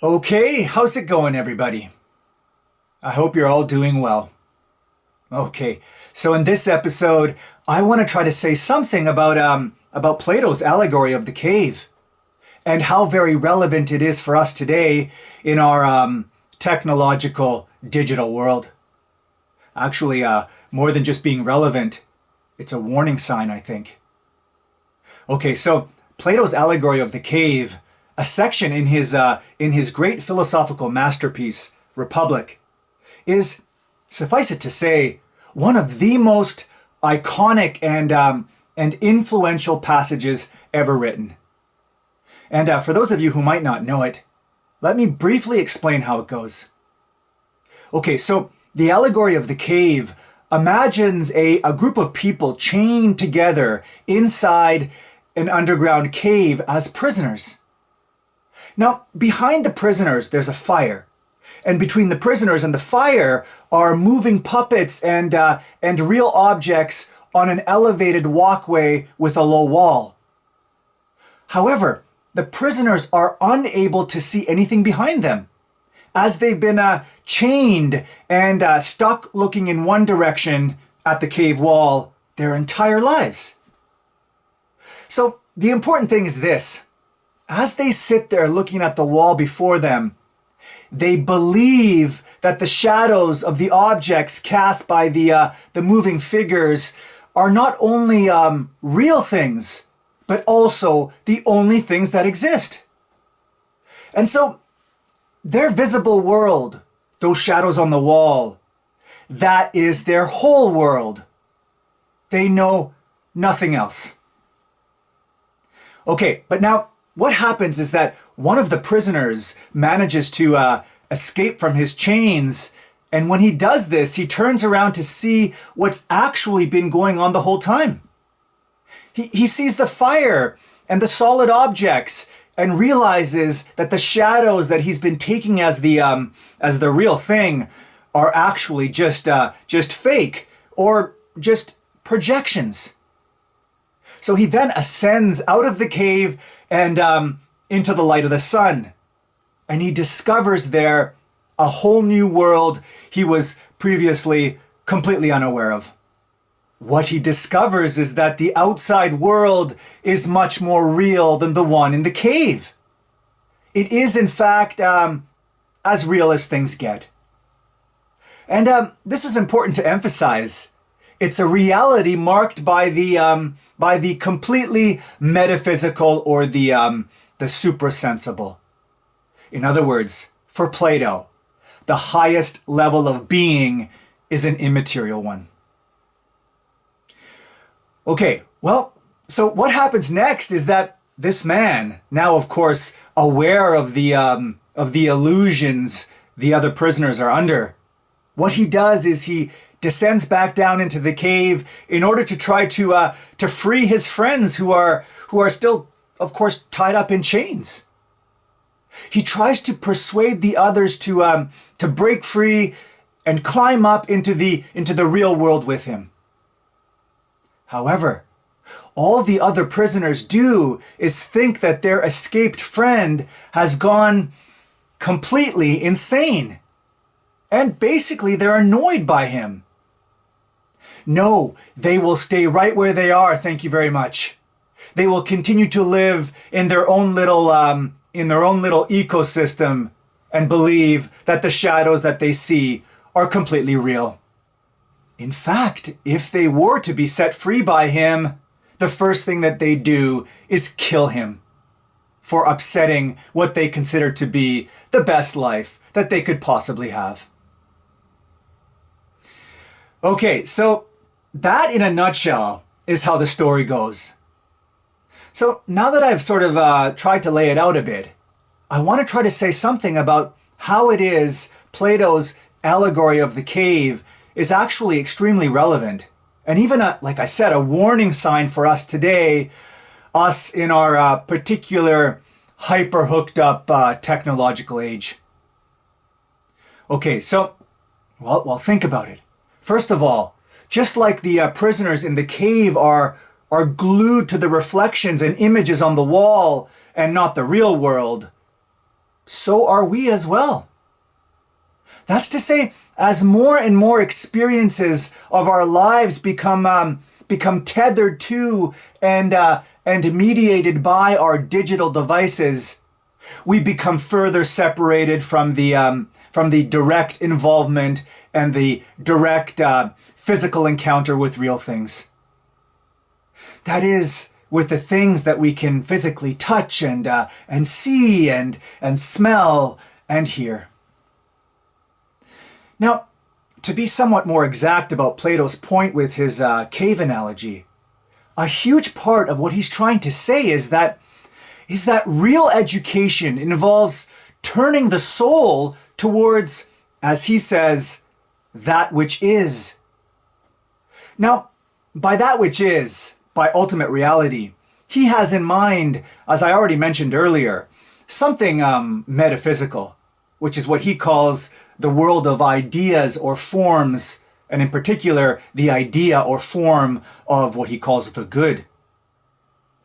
Okay, how's it going, everybody? I hope you're all doing well. Okay, so in this episode, I want to try to say something about Plato's allegory of the cave and how very relevant it is for us today in our technological digital world. Actually, more than just being relevant, it's a warning sign, I think. Okay, so Plato's allegory of the cave, a section in his great philosophical masterpiece, Republic, is, suffice it to say, one of the most iconic and influential passages ever written. And for those of you who might not know it, let me briefly explain how it goes. Okay, so the allegory of the cave imagines a group of people chained together inside an underground cave as prisoners. Now, behind the prisoners, there's a fire. And between the prisoners and the fire are moving puppets and real objects on an elevated walkway with a low wall. However, the prisoners are unable to see anything behind them, as they've been chained and stuck looking in one direction at the cave wall their entire lives. So the important thing is this. As they sit there looking at the wall before them, they believe that the shadows of the objects cast by the moving figures are not only real things, but also the only things that exist. And so their visible world, those shadows on the wall, that is their whole world. They know nothing else. Okay, but now what happens is that one of the prisoners manages to escape from his chains, and when he does this, he turns around to see what's actually been going on the whole time. He sees the fire and the solid objects and realizes that the shadows that he's been taking as the real thing are actually just fake or just projections. So he then ascends out of the cave and into the light of the sun. And he discovers there a whole new world he was previously completely unaware of. What he discovers is that the outside world is much more real than the one in the cave. It is, in fact, as real as things get. And this is important to emphasize. It's a reality marked by the completely metaphysical or the suprasensible. In other words, for Plato, the highest level of being is an immaterial one. Okay, well, so what happens next is that this man, now of course aware of the illusions the other prisoners are under, what he does is he descends back down into the cave in order to try to free his friends who are still, of course, tied up in chains. He tries to persuade the others to break free and climb up into the real world with him. However, all the other prisoners do is think that their escaped friend has gone completely insane. And basically, they're annoyed by him. No, they will stay right where they are, thank you very much. They will continue to live in their own little ecosystem and believe that the shadows that they see are completely real. In fact, if they were to be set free by him, the first thing that they do is kill him for upsetting what they consider to be the best life that they could possibly have. Okay, so that in a nutshell is how the story goes. So now that I've sort of tried to lay it out a bit, I want to try to say something about how it is Plato's allegory of the cave is actually extremely relevant. And even, like I said, a warning sign for us today, us in our particular hyper hooked up technological age. Okay, so, well, think about it. First of all, just like the prisoners in the cave are glued to the reflections and images on the wall and not the real world, so are we as well. That's to say, as more and more experiences of our lives become tethered to and mediated by our digital devices, we become further separated from the direct involvement and the direct physical encounter with real things. That is, with the things that we can physically touch and see and smell and hear. Now, to be somewhat more exact about Plato's point with his cave analogy, a huge part of what he's trying to say is that real education involves turning the soul towards, as he says, that which is. Now, by that which is, by ultimate reality, he has in mind, as I already mentioned earlier, something metaphysical, which is what he calls the world of ideas or forms, and in particular, the idea or form of what he calls the good.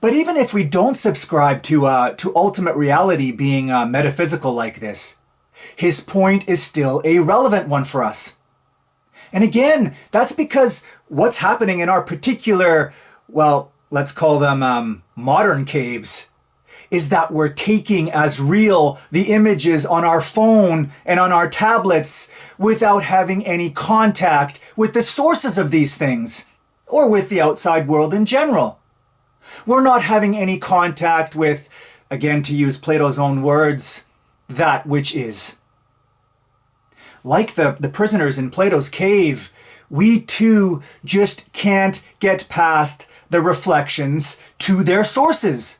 But even if we don't subscribe to ultimate reality being metaphysical like this, his point is still a relevant one for us. And again, that's because what's happening in our particular, well, let's call them modern caves, is that we're taking as real the images on our phone and on our tablets without having any contact with the sources of these things, or with the outside world in general. We're not having any contact with, again to use Plato's own words, that which is. Like the prisoners in Plato's cave, we too just can't get past the reflections to their sources.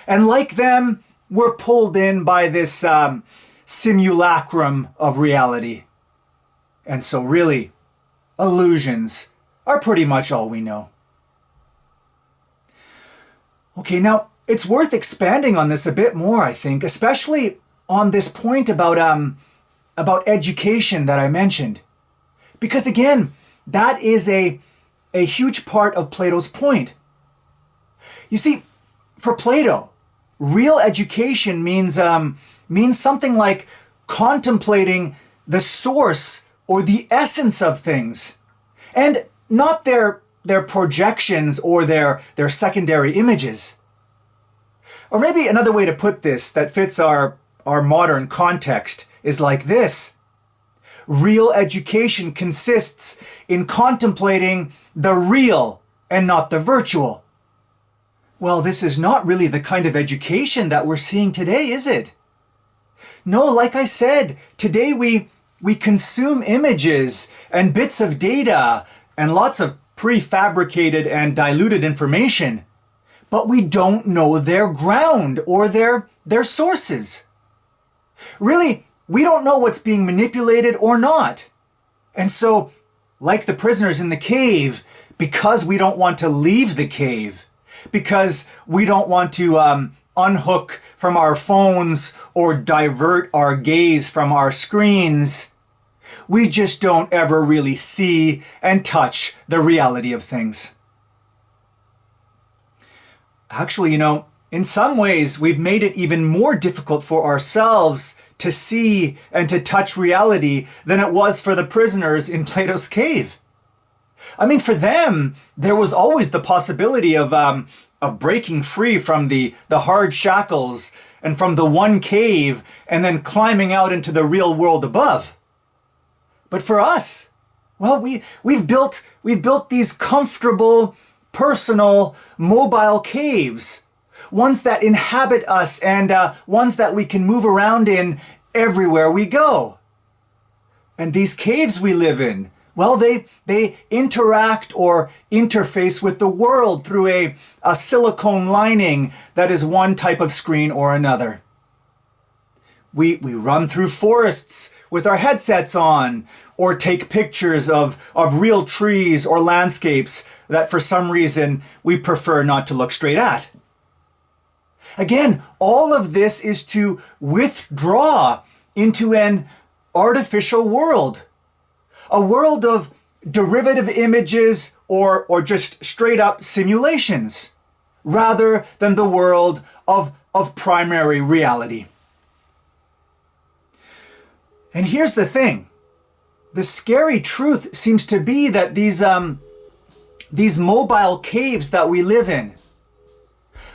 And like them, we're pulled in by this simulacrum of reality. And so really, illusions are pretty much all we know. Okay, now it's worth expanding on this a bit more, I think, especially on this point about education that I mentioned. Because again, that is a huge part of Plato's point. You see, for Plato, real education means something like contemplating the source or the essence of things, and not their projections or their secondary images. Or maybe another way to put this that fits our modern context is like this. Real education consists in contemplating the real and not the virtual. Well, this is not really the kind of education that we're seeing today, is it? No, like I said, today we consume images and bits of data and lots of prefabricated and diluted information, but we don't know their ground or their sources. Really, we don't know what's being manipulated or not. And so, like the prisoners in the cave, because we don't want to leave the cave, because we don't want to unhook from our phones or divert our gaze from our screens, we just don't ever really see and touch the reality of things. Actually, in some ways, we've made it even more difficult for ourselves to see and to touch reality than it was for the prisoners in Plato's cave. I mean, for them, there was always the possibility of breaking free from the hard shackles and from the one cave and then climbing out into the real world above. But for us, well, we've built these comfortable, personal, mobile caves, ones that inhabit us and ones that we can move around in everywhere we go. And these caves we live in, well, they interact or interface with the world through a silicone lining that is one type of screen or another. We run through forests with our headsets on, or take pictures of real trees or landscapes that for some reason we prefer not to look straight at. Again, all of this is to withdraw into an artificial world. A world of derivative images or just straight up simulations, rather than the world of primary reality. And here's the thing. The scary truth seems to be that these mobile caves that we live in,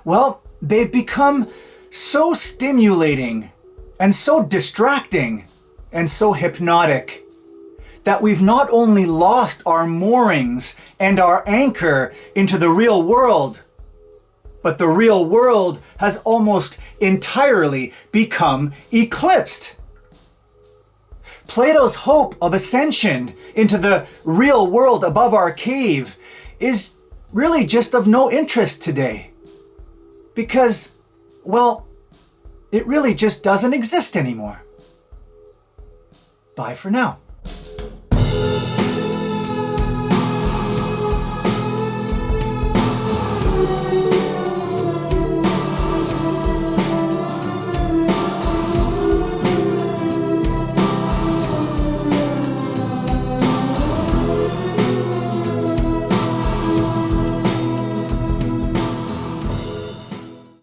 well, they've become so stimulating and so distracting and so hypnotic that we've not only lost our moorings and our anchor into the real world, but the real world has almost entirely become eclipsed. Plato's hope of ascension into the real world above our cave is really just of no interest today. Because, well, it really just doesn't exist anymore. Bye for now.